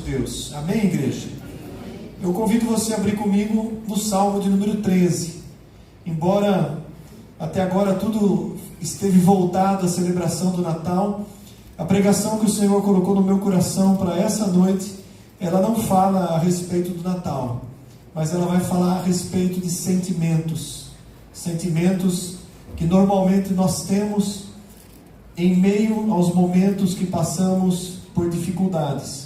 Deus. Amém, igreja? Eu convido você a abrir comigo no Salmo de número 13. Embora até agora tudo esteve voltado à celebração do Natal, a pregação que o Senhor colocou no meu coração para essa noite, ela não fala a respeito do Natal, mas ela vai falar a respeito de sentimentos. Sentimentos que normalmente nós temos em meio aos momentos que passamos por dificuldades.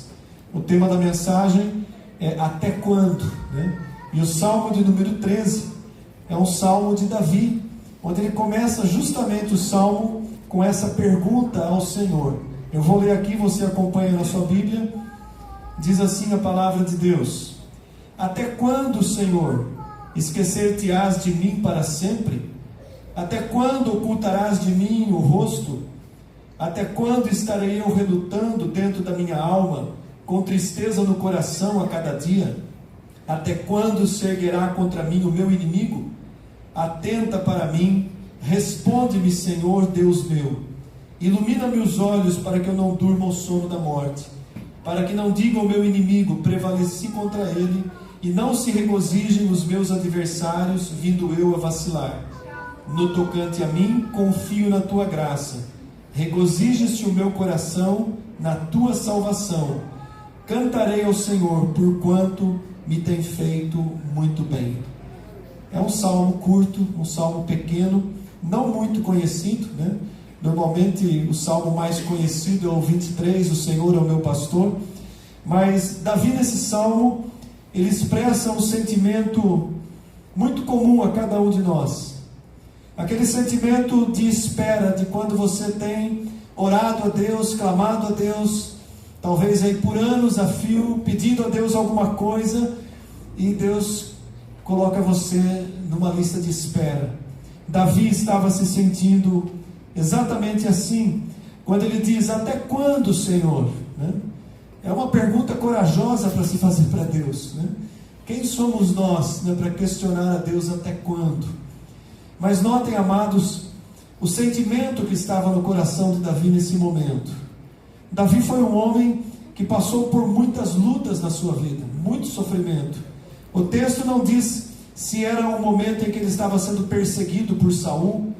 O tema da mensagem é até quando, né? E o Salmo de número 13 é um salmo de Davi, onde ele começa justamente o salmo com essa pergunta ao Senhor. Eu vou ler aqui, você acompanha na sua Bíblia. Diz assim a palavra de Deus: até quando, Senhor, esquecer-te-ás de mim para sempre? Até quando ocultarás de mim o rosto? Até quando estarei eu relutando dentro da minha alma, com tristeza no coração a cada dia? Até quando se erguerá contra mim o meu inimigo? Atenta para mim, responde-me, Senhor Deus meu. Ilumina-me os olhos para que eu não durma o sono da morte, para que não diga o meu inimigo, prevaleci contra ele, e não se regozijem os meus adversários, vindo eu a vacilar. No tocante a mim, confio na tua graça. Regozije-se o meu coração na tua salvação. Cantarei ao Senhor, porquanto me tem feito muito bem. É um salmo curto, um salmo pequeno, não muito conhecido, né? Normalmente o salmo mais conhecido é o 23, o Senhor é o meu pastor. Mas Davi, nesse salmo, ele expressa um sentimento muito comum a cada um de nós. Aquele sentimento de espera, de quando você tem orado a Deus, clamado a Deus, talvez aí por anos a fio, pedindo a Deus alguma coisa, e Deus coloca você numa lista de espera. Davi estava se sentindo exatamente assim, quando ele diz: até quando, Senhor? Né? É uma pergunta corajosa para se fazer para Deus, né? Quem somos nós, né, para questionar a Deus até quando? Mas notem, amados, o sentimento que estava no coração de Davi nesse momento. Davi foi um homem que passou por muitas lutas na sua vida, muito sofrimento. O texto não diz se era um momento em que ele estava sendo perseguido por Saul.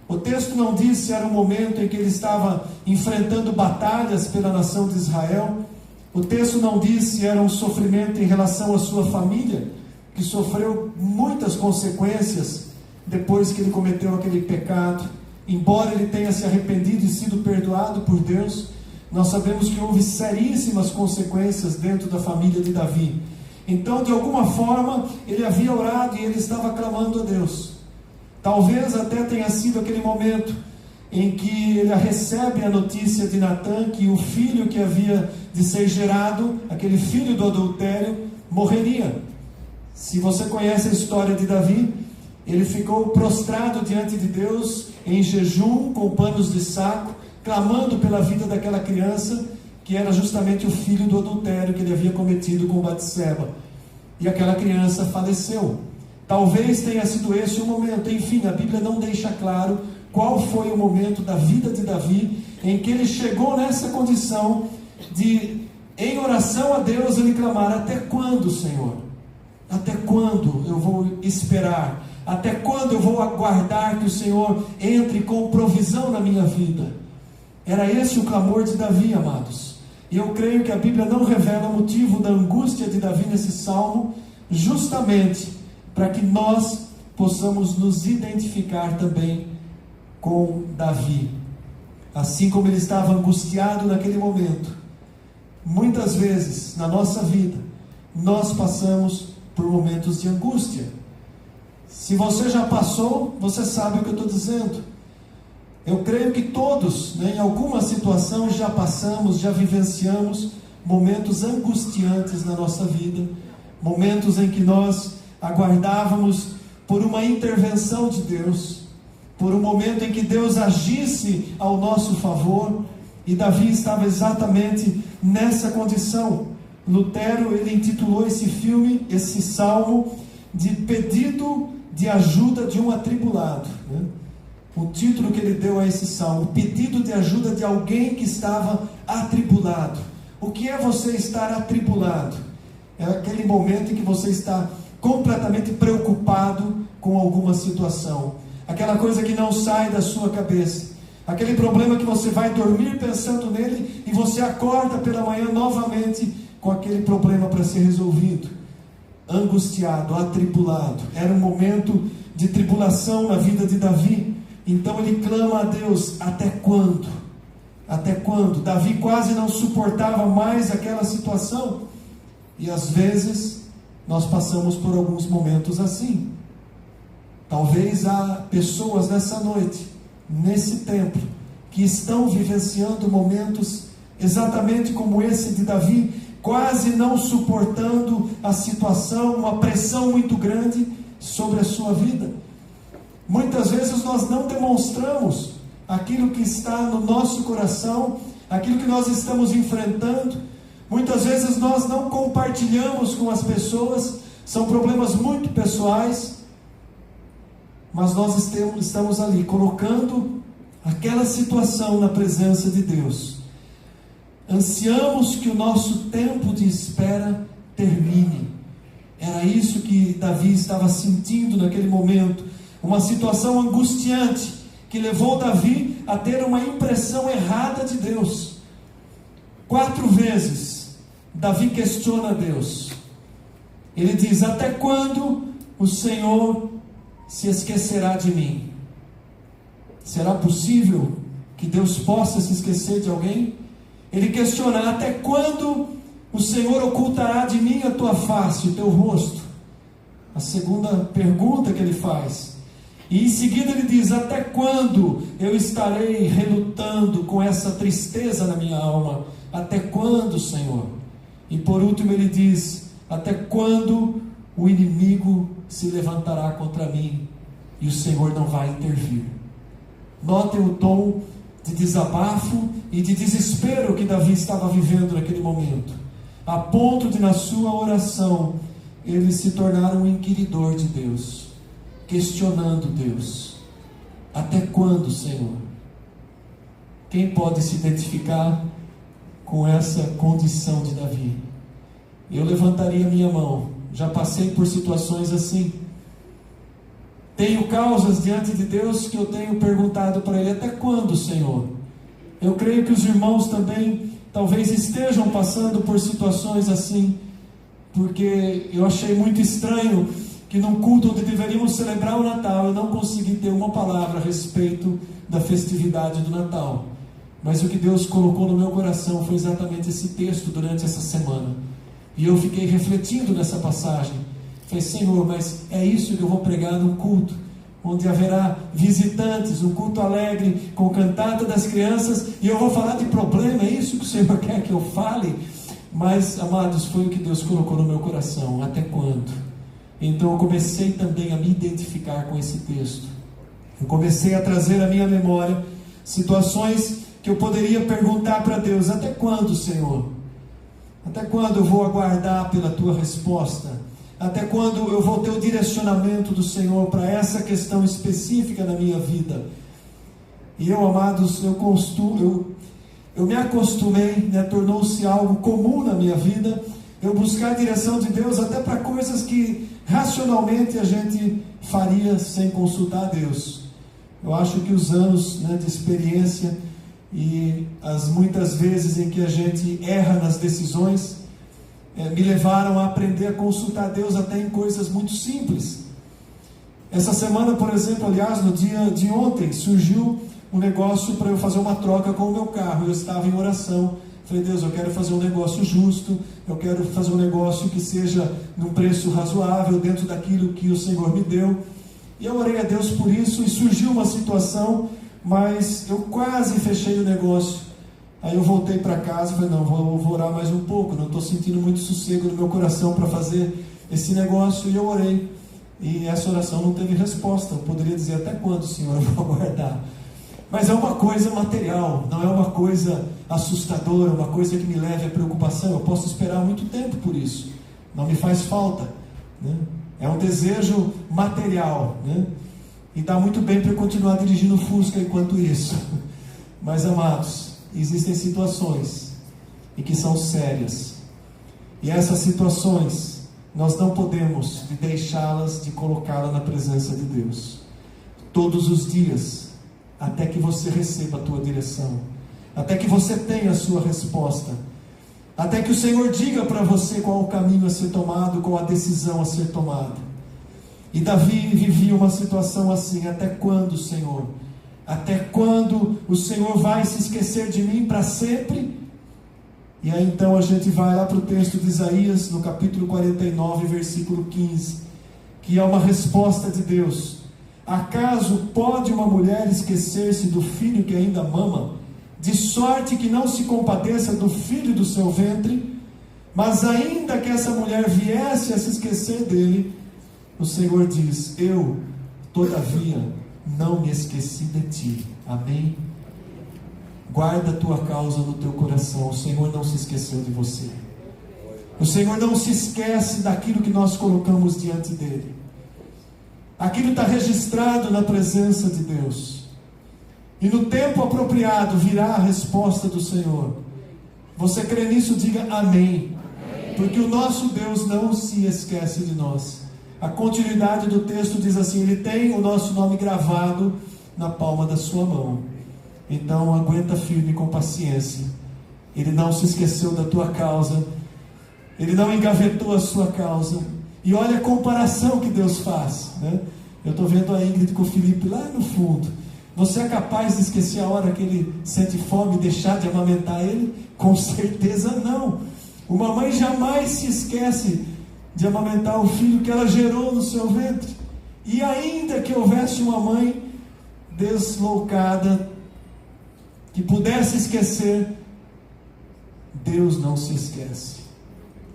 O texto não diz se era um momento em que ele estava enfrentando batalhas pela nação de Israel. O texto não diz se era um sofrimento em relação à sua família, que sofreu muitas consequências depois que ele cometeu aquele pecado. Embora ele tenha se arrependido e sido perdoado por Deus, nós sabemos que houve seríssimas consequências dentro da família de Davi. Então, de alguma forma, ele havia orado e ele estava clamando a Deus. Talvez até tenha sido aquele momento em que ele recebe a notícia de Natã, que o filho que havia de ser gerado, aquele filho do adultério, morreria. Se você conhece a história de Davi, ele ficou prostrado diante de Deus, em jejum, com panos de saco, clamando pela vida daquela criança, que era justamente o filho do adultério que ele havia cometido com Batseba. E aquela criança faleceu. Talvez tenha sido esse o momento. Enfim, a Bíblia não deixa claro qual foi o momento da vida de Davi em que ele chegou nessa condição de, em oração a Deus, ele clamar: até quando, Senhor? Até quando eu vou esperar? Até quando eu vou aguardar que o Senhor entre com provisão na minha vida? Era esse o clamor de Davi, amados. E eu creio que a Bíblia não revela o motivo da angústia de Davi nesse salmo, justamente para que nós possamos nos identificar também com Davi. Assim como ele estava angustiado naquele momento, muitas vezes na nossa vida, nós passamos por momentos de angústia. Se você já passou, você sabe o que eu estou dizendo. Eu creio que todos, né, em alguma situação já passamos, já vivenciamos momentos angustiantes na nossa vida, momentos em que nós aguardávamos por uma intervenção de Deus, por um momento em que Deus agisse ao nosso favor, e Davi estava exatamente nessa condição. Lutero, ele intitulou esse salmo, de pedido de ajuda de um atribulado, né? O título que ele deu a esse salmo: pedido de ajuda de alguém que estava atribulado. O que é você estar atribulado? É aquele momento em que você está completamente preocupado com alguma situação. Aquela coisa que não sai da sua cabeça. Aquele problema que você vai dormir pensando nele e você acorda pela manhã novamente com aquele problema para ser resolvido. Angustiado, atribulado. Era um momento de tribulação na vida de Davi. Então ele clama a Deus: até quando? Até quando? Davi quase não suportava mais aquela situação. E às vezes nós passamos por alguns momentos assim. Talvez há pessoas nessa noite, nesse templo, que estão vivenciando momentos exatamente como esse de Davi, quase não suportando a situação, uma pressão muito grande sobre a sua vida. Muitas vezes nós não demonstramos aquilo que está no nosso coração, aquilo que nós estamos enfrentando. Muitas vezes nós não compartilhamos com as pessoas, são problemas muito pessoais, mas nós estamos ali colocando aquela situação na presença de Deus. Ansiamos que o nosso tempo de espera termine. Era isso que Davi estava sentindo naquele momento, uma situação angustiante que levou Davi a ter uma impressão errada de Deus. 4 vezes Davi questiona Deus. Ele diz: até quando o Senhor se esquecerá de mim? Será possível que Deus possa se esquecer de alguém? Ele questiona: até quando o Senhor ocultará de mim a tua face, o teu rosto? A segunda pergunta que ele faz. E em seguida ele diz: até quando eu estarei relutando com essa tristeza na minha alma? Até quando, Senhor? E por último ele diz: até quando o inimigo se levantará contra mim e o Senhor não vai intervir? Notem o tom de desabafo e de desespero que Davi estava vivendo naquele momento, a ponto de, na sua oração, ele se tornar um inquiridor de Deus, questionando Deus. Até quando, Senhor? Quem pode se identificar com essa condição de Davi? Eu levantaria minha mão. Já passei por situações assim. Tenho causas diante de Deus que eu tenho perguntado para Ele: até quando, Senhor? Eu creio que os irmãos também talvez estejam passando por situações assim, porque eu achei muito estranho que num culto onde deveríamos celebrar o Natal, eu não consegui ter uma palavra a respeito da festividade do Natal. Mas o que Deus colocou no meu coração foi exatamente esse texto durante essa semana. E eu fiquei refletindo nessa passagem. Falei: Senhor, mas é isso que eu vou pregar num culto onde haverá visitantes, um culto alegre, com cantata das crianças, e eu vou falar de problema? É isso que o Senhor quer que eu fale? Mas, amados, foi o que Deus colocou no meu coração. Até quando? Então eu comecei também a me identificar com esse texto. Eu comecei a trazer à minha memória situações que eu poderia perguntar para Deus: até quando, Senhor? Até quando eu vou aguardar pela tua resposta? Até quando eu vou ter o direcionamento do Senhor para essa questão específica na minha vida? E eu, amados, eu me acostumei, né, tornou-se algo comum na minha vida, eu buscar a direção de Deus até para coisas que racionalmente a gente faria sem consultar a Deus. Eu acho que os anos, né, de experiência e as muitas vezes em que a gente erra nas decisões, me levaram a aprender a consultar Deus até em coisas muito simples. Essa semana, por exemplo, aliás, no dia de ontem, surgiu um negócio para eu fazer uma troca com o meu carro. Eu estava em oração. Falei: Deus, eu quero fazer um negócio justo, eu quero fazer um negócio que seja num preço razoável, dentro daquilo que o Senhor me deu. E eu orei a Deus por isso, e surgiu uma situação, mas eu quase fechei o negócio. Aí eu voltei para casa e falei: não, vou orar mais um pouco, não estou sentindo muito sossego no meu coração para fazer esse negócio. E eu orei, e essa oração não teve resposta. Eu poderia dizer: até quando, Senhor, eu vou aguardar? Mas é uma coisa material, não é uma coisa assustadora, uma coisa que me leve à preocupação. Eu posso esperar muito tempo por isso, não me faz falta, né? É um desejo material, né? E dá muito bem para eu continuar dirigindo o Fusca enquanto isso. Mas, amados, existem situações e que são sérias. E essas situações, nós não podemos deixá-las, de colocá-las na presença de Deus. Todos os dias, até que você receba a tua direção, até que você tenha a sua resposta, até que o Senhor diga para você qual o caminho a ser tomado, qual a decisão a ser tomada. E Davi vivia uma situação assim: até quando, Senhor? Até quando o Senhor vai se esquecer de mim para sempre? E aí então a gente vai lá para o texto de Isaías, no capítulo 49, versículo 15, que é uma resposta de Deus. Acaso pode uma mulher esquecer-se do filho que ainda mama, de sorte que não se compadeça do filho do seu ventre? Mas ainda que essa mulher viesse a se esquecer dele, o Senhor diz: eu, todavia, não me esqueci de ti. Amém? Guarda a tua causa no teu coração. O Senhor não se esqueceu de você. O Senhor não se esquece daquilo que nós colocamos diante dele. Aquilo está registrado na presença de Deus. E no tempo apropriado virá a resposta do Senhor. Você crê nisso? Diga amém. Porque o nosso Deus não se esquece de nós. A continuidade do texto diz assim: Ele tem o nosso nome gravado na palma da sua mão. Então aguenta firme com paciência. Ele não se esqueceu da tua causa. Ele não engavetou a sua causa. E olha a comparação que Deus faz, né? Eu estou vendo a Ingrid com o Felipe lá no fundo. Você é capaz de esquecer a hora que ele sente fome e deixar de amamentar ele? Com certeza não. Uma mãe jamais se esquece de amamentar o filho que ela gerou no seu ventre. E ainda que houvesse uma mãe deslocada que pudesse esquecer, Deus não se esquece.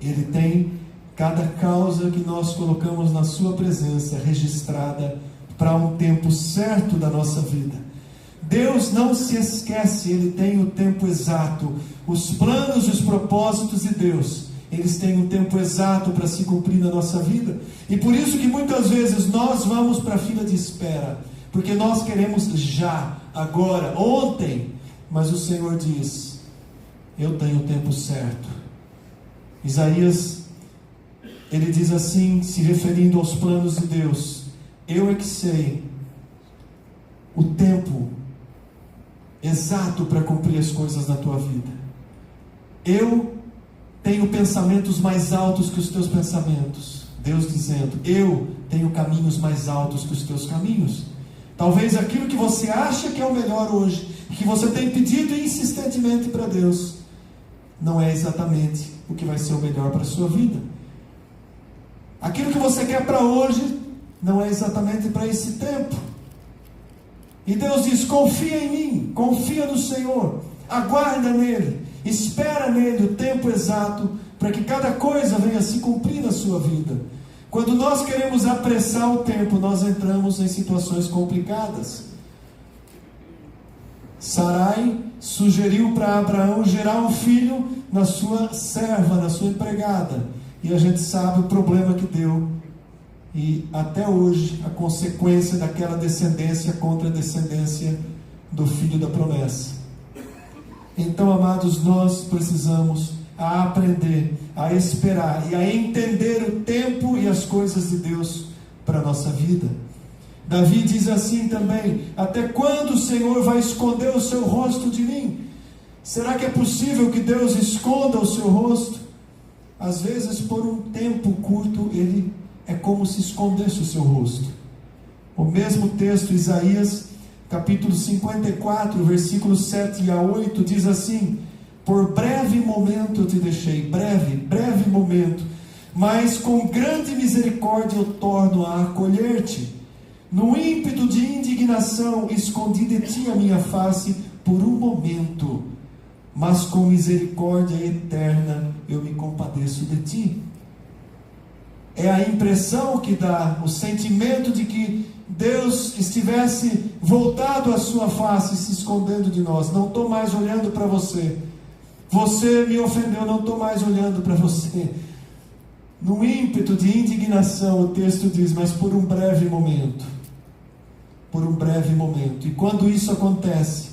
Ele tem cada causa que nós colocamos na sua presença registrada para um tempo certo da nossa vida. Deus não se esquece, Ele tem o tempo exato. Os planos e os propósitos de Deus, eles têm um tempo exato para se cumprir na nossa vida. E por isso que muitas vezes nós vamos para a fila de espera, porque nós queremos já, agora, ontem. Mas o Senhor diz: eu tenho o tempo certo. Isaías, ele diz assim, se referindo aos planos de Deus: eu é que sei o tempo exato para cumprir as coisas na tua vida. Eu tenho pensamentos mais altos que os teus pensamentos. Deus dizendo: eu tenho caminhos mais altos que os teus caminhos. Talvez aquilo que você acha que é o melhor hoje, que você tem pedido insistentemente para Deus, não é exatamente o que vai ser o melhor para a sua vida. Aquilo que você quer para hoje não é exatamente para esse tempo. E Deus diz: confia em mim, confia no Senhor, aguarda nele, espera nele o tempo exato para que cada coisa venha se cumprir na sua vida. Quando nós queremos apressar o tempo, nós entramos em situações complicadas. Sarai sugeriu para Abraão gerar um filho na sua serva, na sua empregada. E a gente sabe o problema que deu. E até hoje a consequência daquela descendência contra a descendência do filho da promessa. Então, amados, nós precisamos aprender a esperar e a entender o tempo e as coisas de Deus para a nossa vida. Davi diz assim também: até quando o Senhor vai esconder o seu rosto de mim? Será que é possível que Deus esconda o seu rosto? Às vezes, por um tempo curto, ele é como se escondesse o seu rosto. O mesmo texto, Isaías, capítulo 54, versículos 7 a 8, diz assim: por breve momento eu te deixei, breve momento, mas com grande misericórdia eu torno a acolher-te. No ímpeto de indignação escondi de ti a minha face por um momento, mas com misericórdia eterna eu me compadeço de ti. É a impressão que dá, o sentimento de que Deus estivesse voltado a sua face, se escondendo de nós. Não estou mais olhando para você. Você me ofendeu, não estou mais olhando para você. No ímpeto de indignação, o texto diz: mas por um breve momento. Por um breve momento. E quando isso acontece,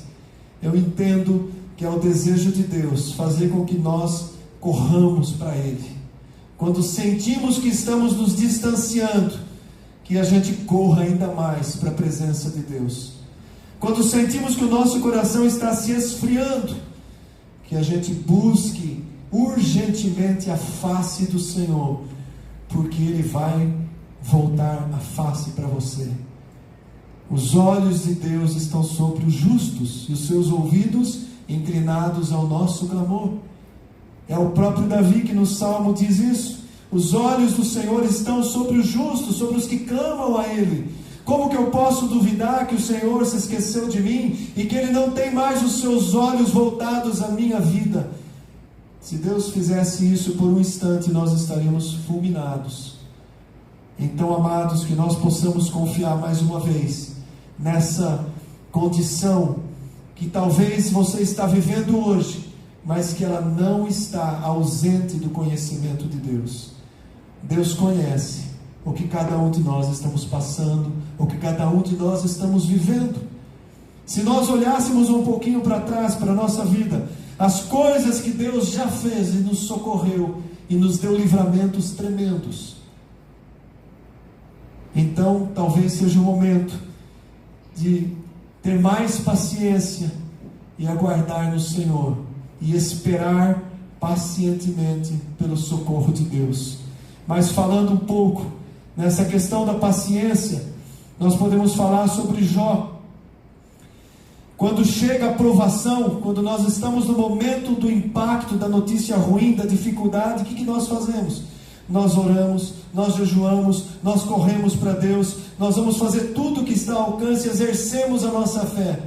eu entendo que é o desejo de Deus, fazer com que nós corramos para Ele. Quando sentimos que estamos nos distanciando, que a gente corra ainda mais para a presença de Deus. Quando sentimos que o nosso coração está se esfriando, que a gente busque urgentemente a face do Senhor, porque Ele vai voltar a face para você. Os olhos de Deus estão sobre os justos e os seus ouvidos inclinados ao nosso clamor. É o próprio Davi que no Salmo diz isso. Os olhos do Senhor estão sobre os justos, sobre os que clamam a Ele. Como que eu posso duvidar que o Senhor se esqueceu de mim e que Ele não tem mais os seus olhos voltados à minha vida? Se Deus fizesse isso por um instante, nós estaríamos fulminados. Então, amados, que nós possamos confiar mais uma vez nessa condição que talvez você está vivendo hoje, mas que ela não está ausente do conhecimento de Deus. Deus conhece o que cada um de nós estamos passando, o que cada um de nós estamos vivendo. Se nós olhássemos um pouquinho para trás, para a nossa vida, as coisas que Deus já fez e nos socorreu e nos deu livramentos tremendos, então talvez seja o momento de ter mais paciência e aguardar no Senhor e esperar pacientemente pelo socorro de Deus. Mas falando um pouco nessa questão da paciência, nós podemos falar sobre Jó. Quando chega a provação, quando nós estamos no momento do impacto, da notícia ruim, da dificuldade, o que nós fazemos? Nós oramos, nós jejuamos, nós corremos para Deus, nós vamos fazer tudo o que está ao alcance, exercemos a nossa fé.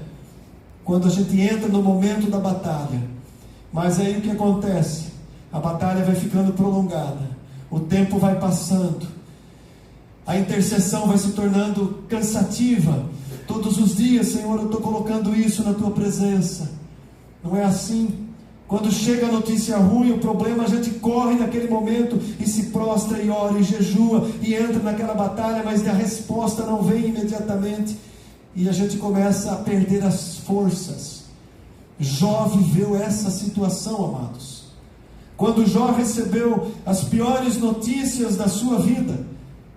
Quando a gente entra no momento da batalha, mas aí o que acontece? A batalha vai ficando prolongada, o tempo vai passando, a intercessão vai se tornando cansativa. Todos os dias, Senhor, eu estou colocando isso na Tua presença. Não é assim? Quando chega a notícia ruim, o problema, a gente corre naquele momento e se prostra e ora e jejua e entra naquela batalha, mas a resposta não vem imediatamente e a gente começa a perder as forças. Jó viveu essa situação, amados. Quando Jó recebeu as piores notícias da sua vida,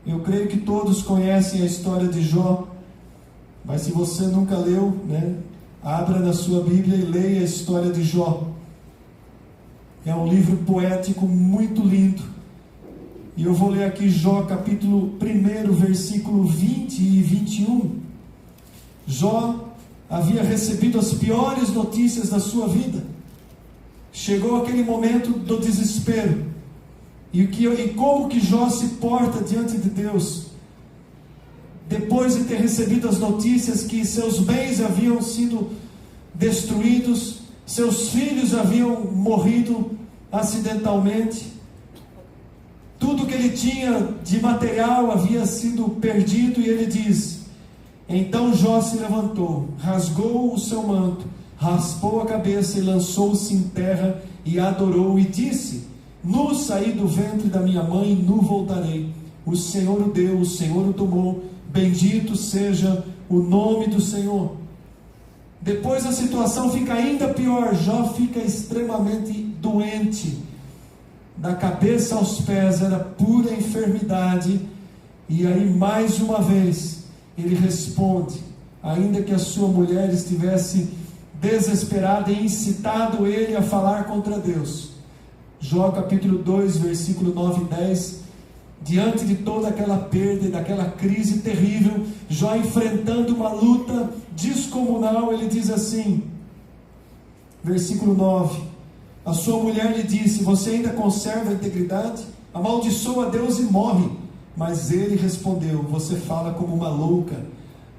eu creio que todos conhecem a história de Jó, mas se você nunca leu, abra na sua Bíblia e leia a história de Jó. É um livro poético muito lindo. E eu vou ler aqui Jó capítulo 1, versículo 20 e 21. Jó havia recebido as piores notícias da sua vida. Chegou aquele momento do desespero. E como que Jó se porta diante de Deus? Depois de ter recebido as notícias que seus bens haviam sido destruídos, seus filhos haviam morrido acidentalmente, tudo que ele tinha de material havia sido perdido, e ele diz: então Jó se levantou, rasgou o seu manto, raspou a cabeça e lançou-se em terra e adorou e disse: nu saí do ventre da minha mãe, nu voltarei. O Senhor o deu, o Senhor o tomou, bendito seja o nome do Senhor. Depois a situação fica ainda pior. Jó fica extremamente doente, da cabeça aos pés, era pura enfermidade. E aí mais uma vez ele responde, ainda que a sua mulher estivesse desesperada e incitado ele a falar contra Deus. Jó capítulo 2, versículo 9 e 10, diante de toda aquela perda e daquela crise terrível, Jó enfrentando uma luta descomunal, ele diz assim, versículo 9, a sua mulher lhe disse: você ainda conserva a integridade? Amaldiçoa a Deus e morre. Mas ele respondeu: você fala como uma louca.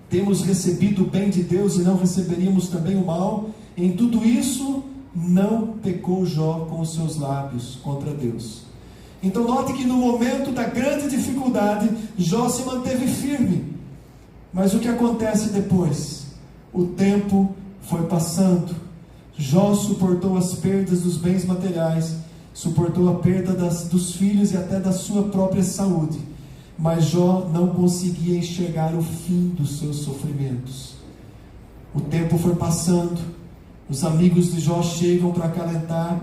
Temos recebido o bem de Deus e não receberíamos também o mal? Em tudo isso não pecou Jó com os seus lábios contra Deus. Então note que no momento da grande dificuldade, Jó se manteve firme. Mas o que acontece depois? O tempo foi passando. Jó suportou as perdas dos bens materiais, suportou a perda dos filhos e até da sua própria saúde. Mas Jó não conseguia enxergar o fim dos seus sofrimentos. O tempo foi passando Os amigos de Jó chegam para acalentar,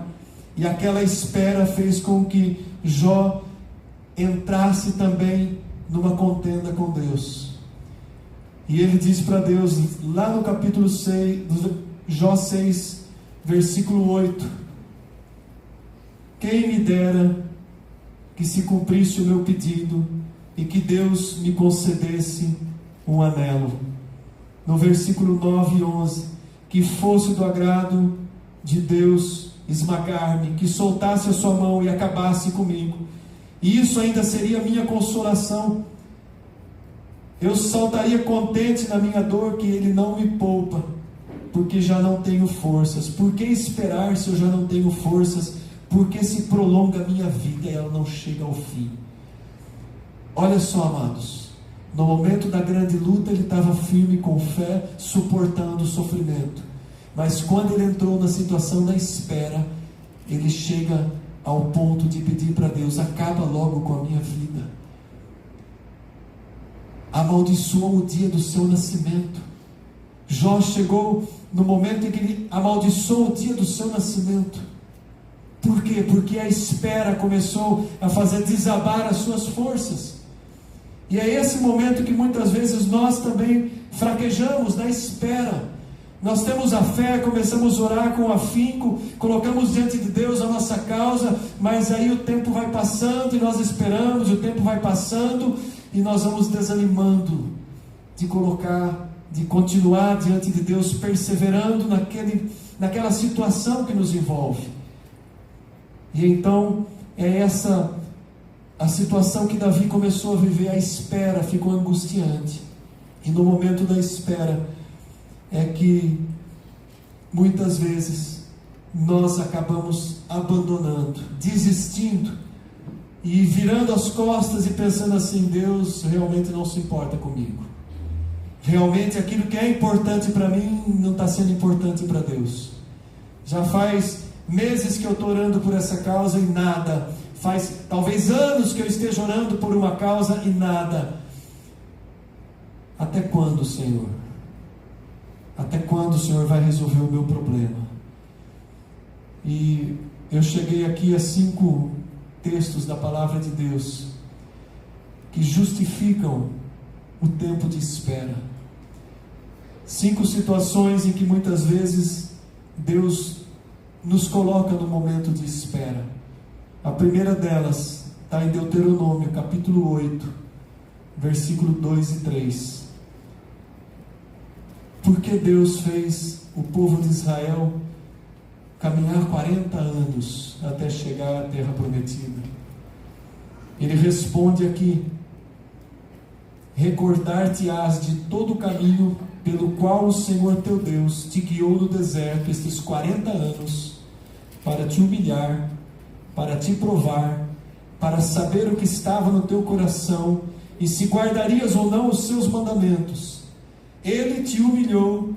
e aquela espera fez com que Jó entrasse também numa contenda com Deus. E ele diz para Deus, lá no capítulo 6, Jó 6, versículo 8: quem me dera que se cumprisse o meu pedido e que Deus me concedesse um anelo. No versículo 9 e 11: que fosse do agrado de Deus esmagar-me, que soltasse a sua mão e acabasse comigo, e isso ainda seria minha consolação. Eu saltaria contente na minha dor, que Ele não me poupa, porque já não tenho forças. Por que esperar se eu já não tenho forças? Porque se prolonga a minha vida e ela não chega ao fim. Olha só, amados, no momento da grande luta ele estava firme com fé, suportando o sofrimento. Mas quando ele entrou na situação da espera, ele chega ao ponto de pedir para Deus: acaba logo com a minha vida. Amaldiçoou o dia do seu nascimento. Jó chegou no momento em que ele amaldiçoou o dia do seu nascimento. Por quê? Porque a espera começou a fazer desabar as suas forças. E é esse momento que muitas vezes nós também fraquejamos na espera. Nós temos a fé, começamos a orar com afinco, colocamos diante de Deus a nossa causa, mas aí o tempo vai passando e nós esperamos, o tempo vai passando e nós vamos desanimando de continuar diante de Deus, perseverando naquela situação que nos envolve. E então é essa a situação que Davi começou a viver. A espera ficou angustiante, e no momento da espera é que muitas vezes nós acabamos abandonando, desistindo e virando as costas e pensando assim: Deus realmente não se importa comigo, realmente aquilo que é importante para mim não está sendo importante para Deus. Já faz meses que eu estou orando por essa causa e nada. Faz talvez anos que eu esteja orando por uma causa e nada. Até quando, Senhor? Até quando o Senhor vai resolver o meu problema? E eu cheguei aqui a 5 textos da palavra de Deus que justificam o tempo de espera. 5 situações em que muitas vezes Deus nos coloca no momento de espera. A primeira delas está em Deuteronômio, capítulo 8, versículo 2 e 3. Porque Deus fez o povo de Israel caminhar 40 anos até chegar à terra prometida? Ele responde aqui: recordar-te-ás de todo o caminho pelo qual o Senhor teu Deus te guiou no deserto estes 40 anos, para te humilhar, para te provar, para saber o que estava no teu coração, e se guardarias ou não os seus mandamentos. Ele te humilhou,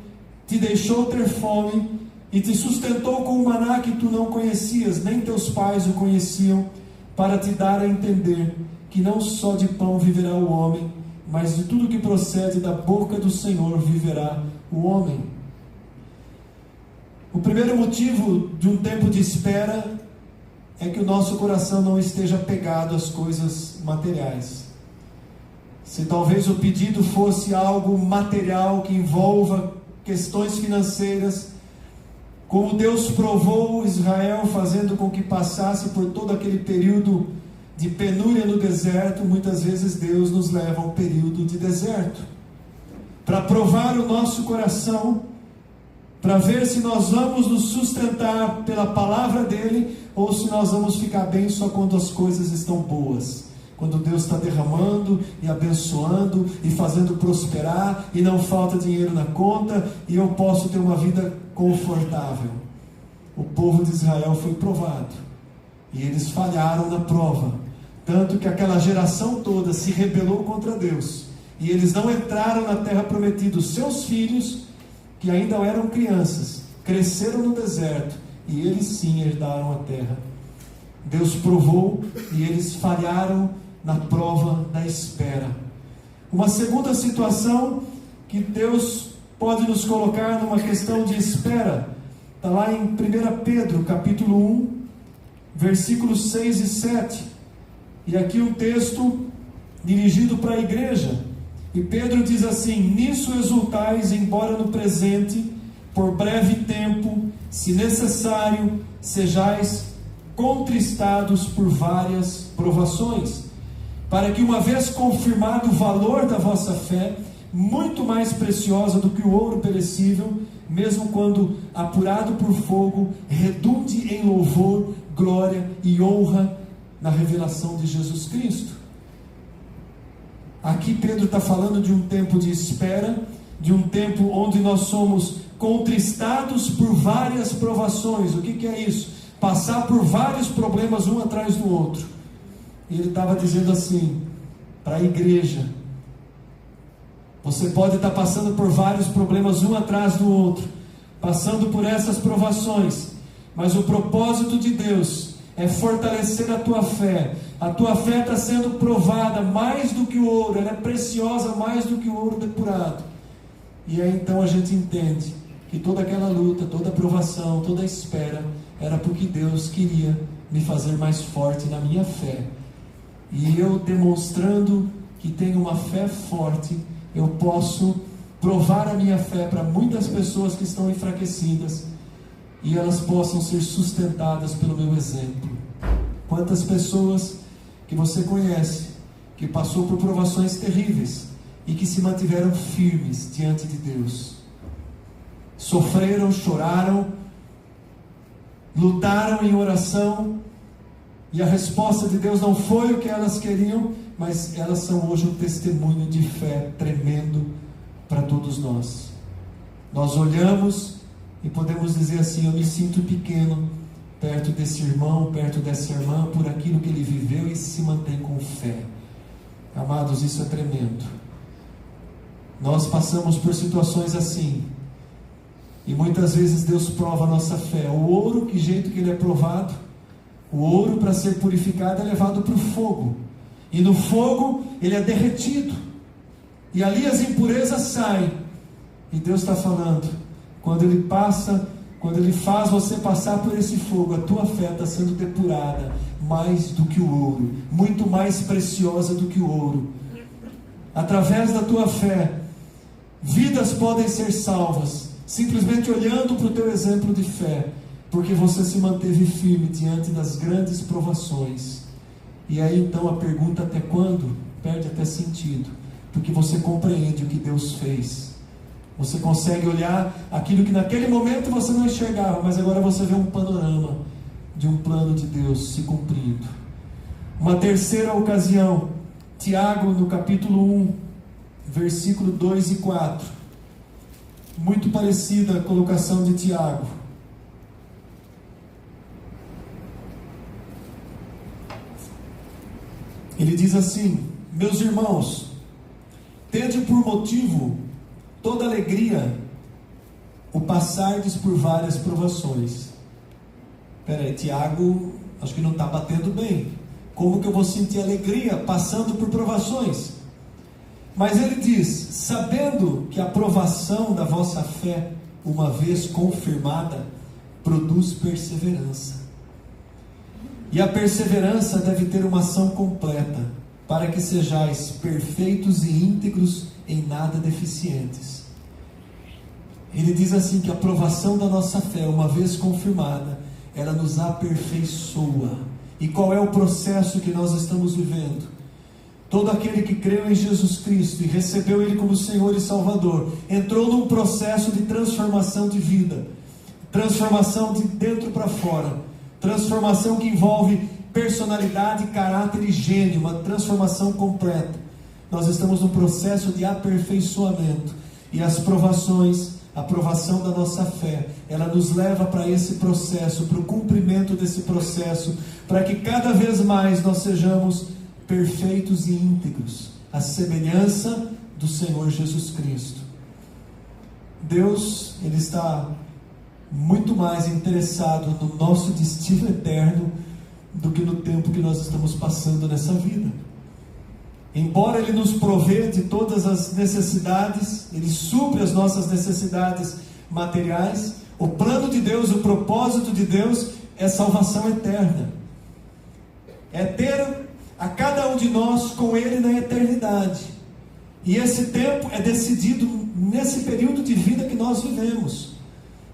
te deixou ter fome, e te sustentou com um maná que tu não conhecias, nem teus pais o conheciam, para te dar a entender que não só de pão viverá o homem, mas de tudo que procede da boca do Senhor viverá o homem. O primeiro motivo de um tempo de espera é que o nosso coração não esteja pegado às coisas materiais. Se talvez o pedido fosse algo material que envolva questões financeiras, como Deus provou Israel, fazendo com que passasse por todo aquele período de penúria no deserto, muitas vezes Deus nos leva a um período de deserto, para provar o nosso coração, para ver se nós vamos nos sustentar pela palavra dele, ou se nós vamos ficar bem só quando as coisas estão boas, quando Deus está derramando e abençoando e fazendo prosperar, e não falta dinheiro na conta, e eu posso ter uma vida confortável. O povo de Israel foi provado, e eles falharam na prova, tanto que aquela geração toda se rebelou contra Deus, e eles não entraram na terra prometida. Os seus filhos, que ainda eram crianças, cresceram no deserto, e eles sim herdaram a terra. Deus provou, e eles falharam na prova da espera. Uma segunda situação que Deus pode nos colocar numa questão de espera Está lá em 1 Pedro, capítulo 1, versículos 6 e 7. E aqui um texto dirigido para a igreja. E Pedro diz assim: nisso exultais, embora no presente, por breve tempo, se necessário, sejais contristados por várias provações, para que, uma vez confirmado o valor da vossa fé, muito mais preciosa do que o ouro perecível, mesmo quando apurado por fogo, redunde em louvor, glória e honra na revelação de Jesus Cristo. Aqui Pedro está falando de um tempo de espera, de um tempo onde nós somos contristados por várias provações. O que é isso? Passar por vários problemas um atrás do outro. E ele estava dizendo assim para a igreja: você pode estar passando por vários problemas um atrás do outro, passando por essas provações, mas o propósito de Deus é fortalecer a tua fé. A tua fé está sendo provada mais do que o ouro, ela é preciosa mais do que o ouro depurado. E aí então a gente entende que toda aquela luta, toda provação, toda espera era porque Deus queria me fazer mais forte na minha fé. E eu, demonstrando que tenho uma fé forte, eu posso provar a minha fé para muitas pessoas que estão enfraquecidas, e elas possam ser sustentadas pelo meu exemplo. Quantas pessoas que você conhece, que passou por provações terríveis, e que se mantiveram firmes diante de Deus, sofreram, choraram, lutaram em oração, e a resposta de Deus não foi o que elas queriam, mas elas são hoje um testemunho de fé tremendo para todos nós. Nós olhamos e podemos dizer assim: eu me sinto pequeno perto desse irmão, perto dessa irmã, por aquilo que ele viveu e se mantém com fé. Amados, isso é tremendo. Nós passamos por situações assim, e muitas vezes Deus prova a nossa fé. O ouro, que jeito que ele é provado? O ouro, para ser purificado, é levado para o fogo, e no fogo ele é derretido, e ali as impurezas saem. E Deus está falando: quando ele passa, quando ele faz você passar por esse fogo, a tua fé está sendo depurada mais do que o ouro, muito mais preciosa do que o ouro. Através da tua fé, vidas podem ser salvas, simplesmente olhando para o teu exemplo de fé, porque você se manteve firme diante das grandes provações. E aí então a pergunta até quando perde até sentido, porque você compreende o que Deus fez. Você consegue olhar aquilo que naquele momento você não enxergava, mas agora você vê um panorama de um plano de Deus se cumprindo. Uma terceira ocasião, Tiago, no capítulo 1, versículo 2 e 4. Muito parecida a colocação de Tiago. Ele diz assim: meus irmãos, tende por motivo toda alegria o passardes por várias provações. Espera aí, Tiago, acho que não está batendo bem. Como que eu vou sentir alegria passando por provações? Mas ele diz: sabendo que a provação da vossa fé, uma vez confirmada, produz perseverança. E a perseverança deve ter uma ação completa, para que sejais perfeitos e íntegros, em nada deficientes. Ele diz assim que a provação da nossa fé, uma vez confirmada, ela nos aperfeiçoa. E qual é o processo que nós estamos vivendo? Todo aquele que creu em Jesus Cristo e recebeu Ele como Senhor e Salvador, entrou num processo de transformação de vida, transformação de dentro para fora, transformação que envolve personalidade, caráter e gênio, uma transformação completa. Nós estamos num processo de aperfeiçoamento, e as provações, a provação da nossa fé, ela nos leva para esse processo, para o cumprimento desse processo, para que cada vez mais nós sejamos perfeitos e íntegros, à semelhança do Senhor Jesus Cristo. Deus, Ele está muito mais interessado no nosso destino eterno do que no tempo que nós estamos passando nessa vida. Embora Ele nos provê de todas as necessidades, Ele supre as nossas necessidades materiais, O plano de Deus, o propósito de Deus é salvação eterna. É ter a cada um de nós com Ele na eternidade. E esse tempo é decidido nesse período de vida que nós vivemos.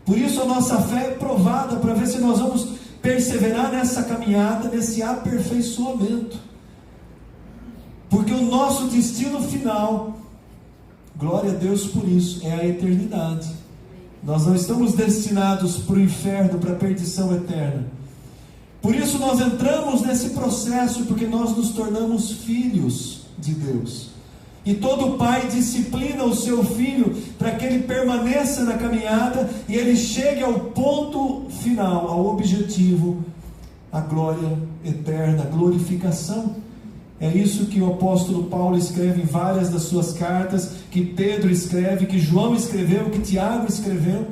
Por isso a nossa fé é provada para ver se nós vamos perseverar nessa caminhada, nesse aperfeiçoamento. Porque o nosso destino final, glória a Deus por isso, é a eternidade. Nós não estamos destinados para o inferno, para a perdição eterna. Por isso nós entramos nesse processo, porque nós nos tornamos filhos de Deus. E todo pai disciplina o seu filho para que ele permaneça na caminhada e ele chegue ao ponto final, ao objetivo, a glória eterna, a glorificação. É isso que o apóstolo Paulo escreve em várias das suas cartas, que Pedro escreve, que João escreveu, que Tiago escreveu.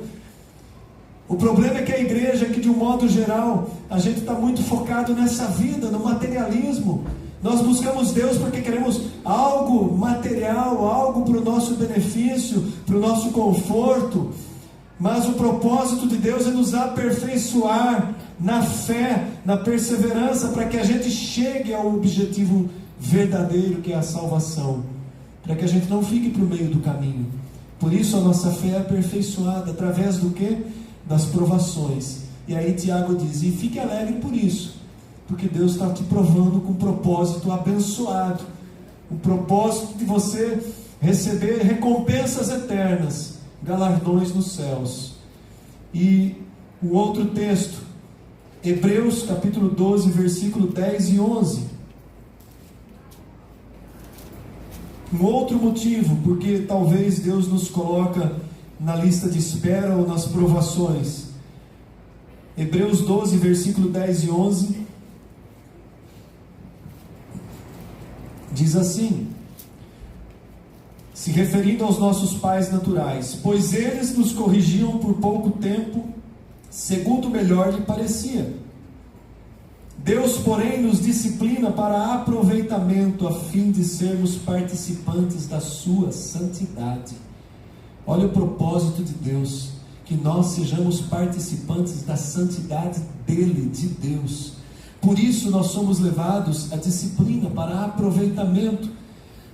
O problema é que a igreja, que de um modo geral, a gente está muito focado nessa vida, no materialismo. Nós buscamos Deus porque queremos algo material, algo para o nosso benefício, para o nosso conforto. Mas o propósito de Deus é nos aperfeiçoar na fé, na perseverança, para que a gente chegue ao objetivo verdadeiro, que é a salvação. Para que a gente não fique para o meio do caminho. Por isso a nossa fé é aperfeiçoada, através do quê? Das provações. E aí Tiago diz, e fique alegre por isso, porque Deus está te provando com um propósito abençoado, o propósito de você receber recompensas eternas, galardões nos céus. E o outro texto, Hebreus capítulo 12, versículo 10 e 11. Um outro motivo, porque talvez Deus nos coloca na lista de espera ou nas provações. Hebreus 12, versículo 10 e 11, diz assim, se referindo aos nossos pais naturais: pois eles nos corrigiam por pouco tempo, segundo melhor lhe parecia. Deus, porém, nos disciplina para aproveitamento, a fim de sermos participantes da sua santidade. Olha o propósito de Deus, que nós sejamos participantes da santidade dele, de Deus. Por isso nós somos levados à disciplina para aproveitamento.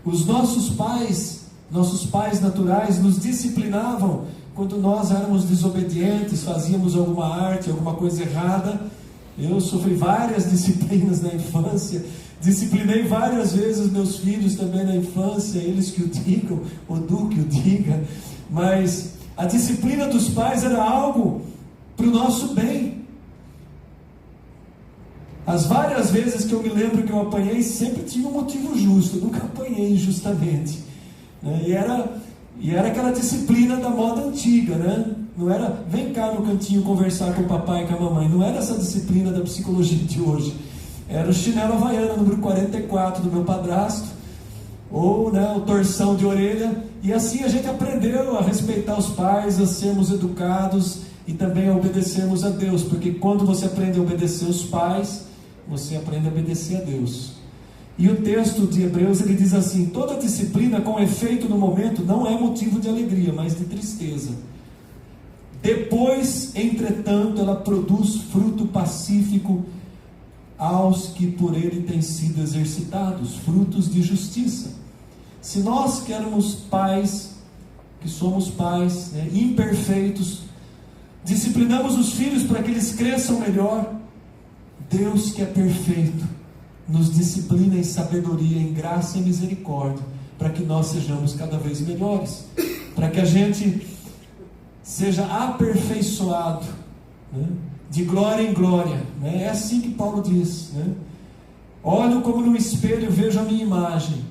Os nossos pais naturais nos disciplinavam quando nós éramos desobedientes, fazíamos alguma arte, alguma coisa errada. Eu sofri várias disciplinas na infância, disciplinei várias vezes meus filhos também na infância, eles que o digam, o Du que o diga, mas a disciplina dos pais era algo para o nosso bem. As várias vezes que eu me lembro que eu apanhei, sempre tinha um motivo justo, eu nunca apanhei injustamente, né? E era aquela disciplina da moda antiga, né? Não era, vem cá no cantinho conversar com o papai e com a mamãe. Não era essa disciplina da psicologia de hoje. Era o chinelo havaiana, número 44 do meu padrasto, ou né, o torção de orelha. E assim a gente aprendeu a respeitar os pais, a sermos educados e também a obedecermos a Deus. Porque quando você aprende a obedecer os pais, você aprende a obedecer a Deus. E o texto de Hebreus, ele diz assim: toda disciplina com efeito no momento não é motivo de alegria, mas de tristeza. Depois, entretanto, ela produz fruto pacífico aos que por ele têm sido exercitados, frutos de justiça. Se nós queremos pais, que somos pais, né, imperfeitos, disciplinamos os filhos para que eles cresçam melhor, Deus, que é perfeito, nos disciplina em sabedoria, em graça e misericórdia, para que nós sejamos cada vez melhores, para que a gente seja aperfeiçoado, né, de glória em glória, né? É assim que Paulo diz, né? Olho como no espelho, vejo a minha imagem,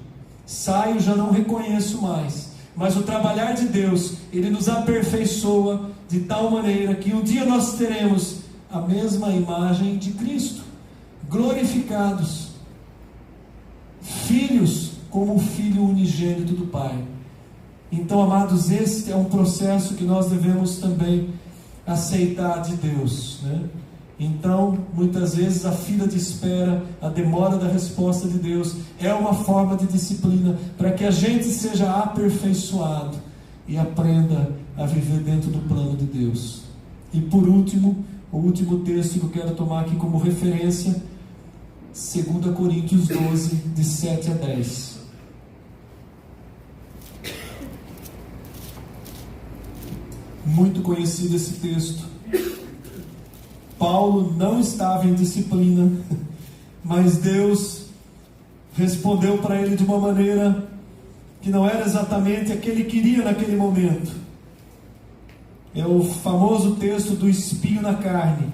saio, já não reconheço mais, mas o trabalhar de Deus, ele nos aperfeiçoa de tal maneira que um dia nós teremos a mesma imagem de Cristo, glorificados, filhos como o Filho unigênito do Pai. Então, amados, este é um processo que nós devemos também aceitar de Deus, né? Então, muitas vezes a fila de espera, a demora da resposta de Deus é uma forma de disciplina para que a gente seja aperfeiçoado e aprenda a viver dentro do plano de Deus. E por último, o último texto que eu quero tomar aqui como referência, 2 Coríntios 12, de 7 a 10. Muito conhecido esse texto. Paulo não estava em disciplina, mas Deus respondeu para ele de uma maneira que não era exatamente a que ele queria naquele momento. É o famoso texto do espinho na carne.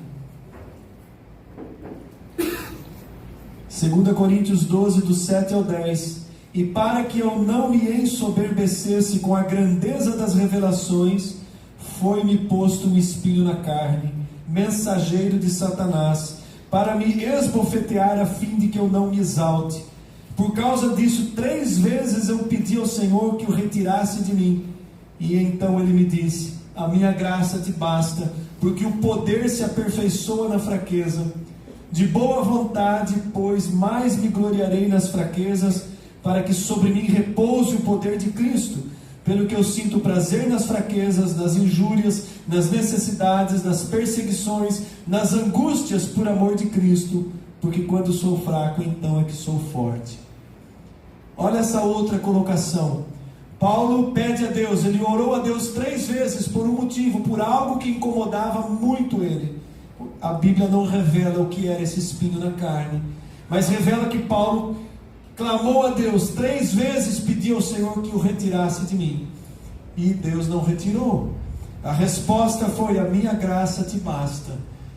2 Coríntios 12, do 7 ao 10. E para que eu não me ensoberbecesse com a grandeza das revelações, foi-me posto um espinho na carne, mensageiro de Satanás, para me esbofetear a fim de que eu não me exalte. Por causa disso, 3 vezes eu pedi ao Senhor que o retirasse de mim. E então ele me disse: a minha graça te basta, porque o poder se aperfeiçoa na fraqueza. De boa vontade, pois, mais me gloriarei nas fraquezas, para que sobre mim repouse o poder de Cristo. Pelo que eu sinto prazer nas fraquezas, nas injúrias, nas necessidades, nas perseguições, nas angústias por amor de Cristo, porque quando sou fraco, então é que sou forte. Olha essa outra colocação. Paulo pede a Deus, ele orou a Deus 3 vezes por um motivo, por algo que incomodava muito ele. A Bíblia não revela o que era esse espinho na carne, mas revela que Paulo clamou a Deus 3 vezes, pediu ao Senhor que o retirasse de mim, e Deus não retirou. A resposta foi: a minha graça te basta.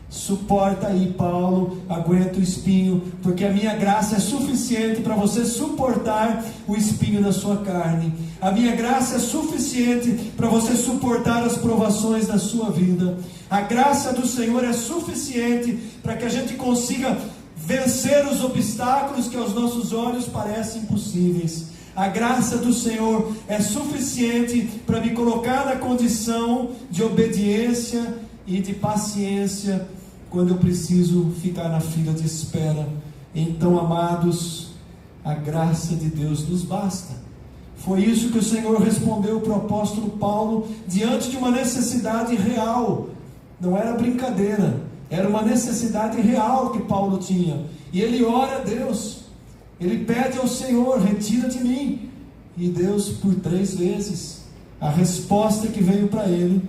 Suporta aí, Paulo, aguenta o espinho, porque a minha graça é suficiente para você suportar o espinho na sua carne. A minha graça é suficiente para você suportar as provações da sua vida. A graça do Senhor é suficiente para que a gente consiga vencer os obstáculos que aos nossos olhos parecem impossíveis. A graça do Senhor é suficiente para me colocar na condição de obediência e de paciência quando eu preciso ficar na fila de espera. Então, amados, a graça de Deus nos basta. Foi isso que o Senhor respondeu para o apóstolo Paulo diante de uma necessidade real. Não era brincadeira, era uma necessidade real que Paulo tinha. E ele ora a Deus, ele pede ao Senhor: retira de mim. E Deus, por 3 vezes, a resposta que veio para ele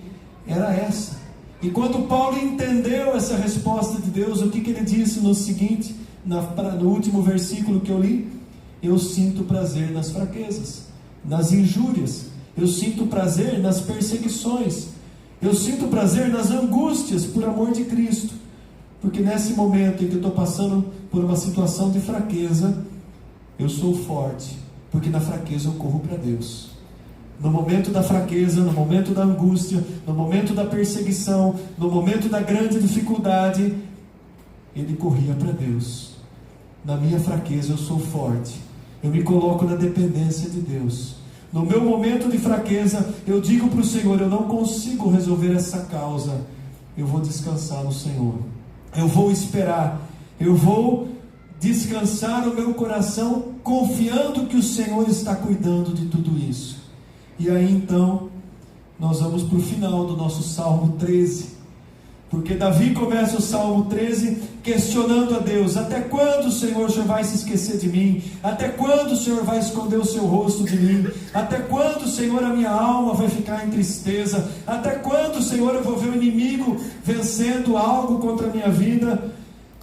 era essa. E quando Paulo entendeu essa resposta de Deus, o que ele disse no seguinte, no último versículo que eu li? Eu sinto prazer nas fraquezas, nas injúrias, eu sinto prazer nas perseguições, eu sinto prazer nas angústias por amor de Cristo, porque nesse momento em que eu estou passando por uma situação de fraqueza, eu sou forte, porque na fraqueza eu corro para Deus. No momento da fraqueza, no momento da angústia, no momento da perseguição, no momento da grande dificuldade, ele corria para Deus. Na minha fraqueza eu sou forte, eu me coloco na dependência de Deus. No meu momento de fraqueza, eu digo para o Senhor: eu não consigo resolver essa causa, eu vou descansar no Senhor, eu vou esperar, eu vou descansar o meu coração, confiando que o Senhor está cuidando de tudo isso. E aí então, nós vamos para o final do nosso Salmo 13, porque Davi começa o Salmo 13 questionando a Deus: até quando, Senhor, o Senhor vai se esquecer de mim? Até quando o Senhor vai esconder o seu rosto de mim? Até quando, Senhor, a minha alma vai ficar em tristeza? Até quando, Senhor, eu vou ver o inimigo vencendo algo contra a minha vida?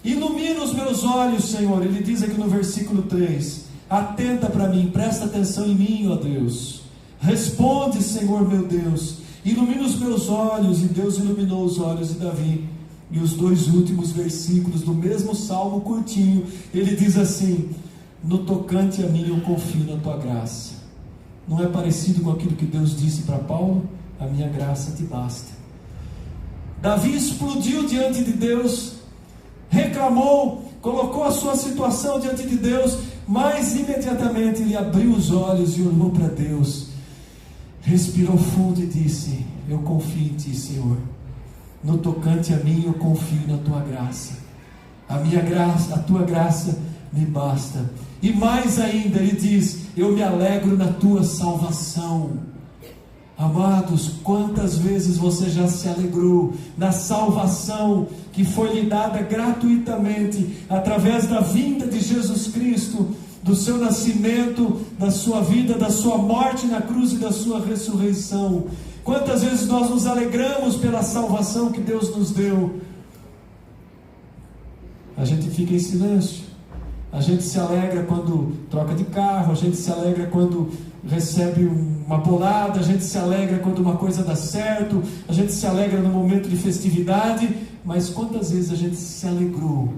Ilumina os meus olhos, Senhor. Ele diz aqui no versículo 3: atenta para mim, presta atenção em mim, ó Deus. Responde, Senhor meu Deus, ilumina os meus olhos. E Deus iluminou os olhos de Davi. E os 2 últimos versículos do mesmo salmo curtinho, ele diz assim: no tocante a mim eu confio na tua graça. Não é parecido com aquilo que Deus disse para Paulo? A minha graça te basta. Davi explodiu diante de Deus, reclamou, colocou a sua situação diante de Deus, mas imediatamente ele abriu os olhos e olhou para Deus, respirou fundo e disse: eu confio em ti, Senhor. No tocante a mim eu confio na tua graça. A minha graça, a tua graça me basta. E mais ainda, ele diz: eu me alegro na tua salvação. Amados, quantas vezes você já se alegrou na salvação que foi lhe dada gratuitamente através da vinda de Jesus Cristo, do seu nascimento, da sua vida, da sua morte na cruz e da sua ressurreição. Quantas vezes nós nos alegramos pela salvação que Deus nos deu? A gente fica em silêncio. A gente se alegra quando troca de carro, a gente se alegra quando recebe uma bolada, a gente se alegra quando uma coisa dá certo, a gente se alegra no momento de festividade, mas quantas vezes a gente se alegrou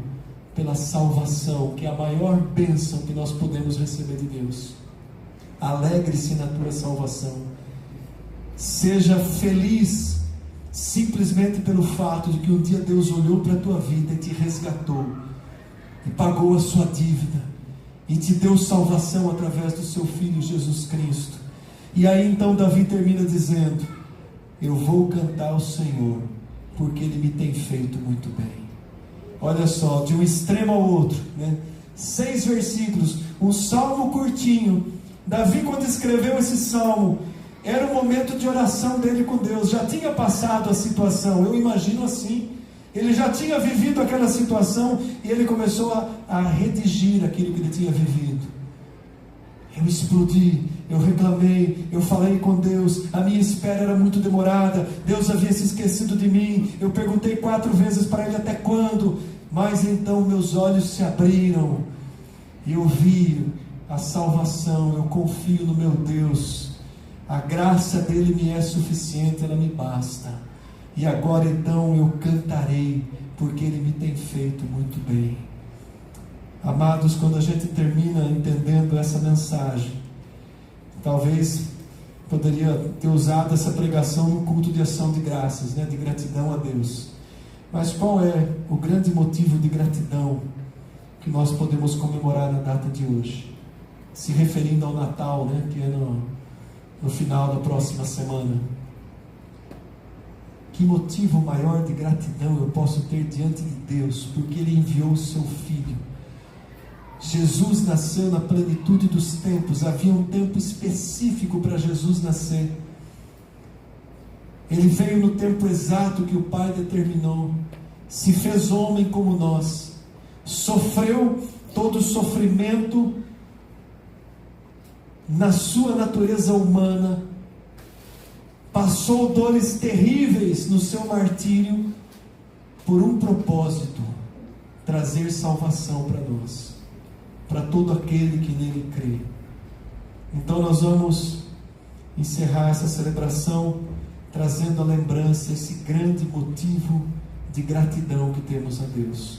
pela salvação, que é a maior bênção que nós podemos receber de Deus? Alegre-se na tua salvação. Seja feliz simplesmente pelo fato de que um dia Deus olhou para a tua vida e te resgatou, e pagou a sua dívida, e te deu salvação através do seu Filho Jesus Cristo. E aí então Davi termina dizendo: eu vou cantar ao Senhor, porque Ele me tem feito muito bem. Olha só, de um extremo ao outro, né? 6 versículos, um salmo curtinho. Davi, quando escreveu esse salmo, era o momento de oração dele com Deus. Já tinha passado a situação, eu imagino assim. Ele já tinha vivido aquela situação e ele começou a redigir aquilo que ele tinha vivido. Eu explodi, eu reclamei, eu falei com Deus, a minha espera era muito demorada, Deus havia se esquecido de mim, eu perguntei 4 vezes para Ele até quando, mas então meus olhos se abriram e eu vi a salvação. Eu confio no meu Deus, a graça dele me é suficiente, ela me basta. E agora então eu cantarei, porque Ele me tem feito muito bem. Amados, quando a gente termina entendendo essa mensagem, talvez poderia ter usado essa pregação no culto de ação de graças, né, de gratidão a Deus. Mas qual é o grande motivo de gratidão que nós podemos comemorar na data de hoje? Se referindo ao Natal, né, que é no final da próxima semana. Que motivo maior de gratidão eu posso ter diante de Deus, porque Ele enviou o seu Filho. Jesus nasceu na plenitude dos tempos. Havia um tempo específico para Jesus nascer. Ele veio no tempo exato que o Pai determinou. Se fez homem como nós. Sofreu todo o sofrimento na sua natureza humana. Passou dores terríveis no seu martírio, por um propósito: trazer salvação para nós, para todo aquele que nele crê. Então nós vamos encerrar essa celebração trazendo à lembrança esse grande motivo de gratidão que temos a Deus.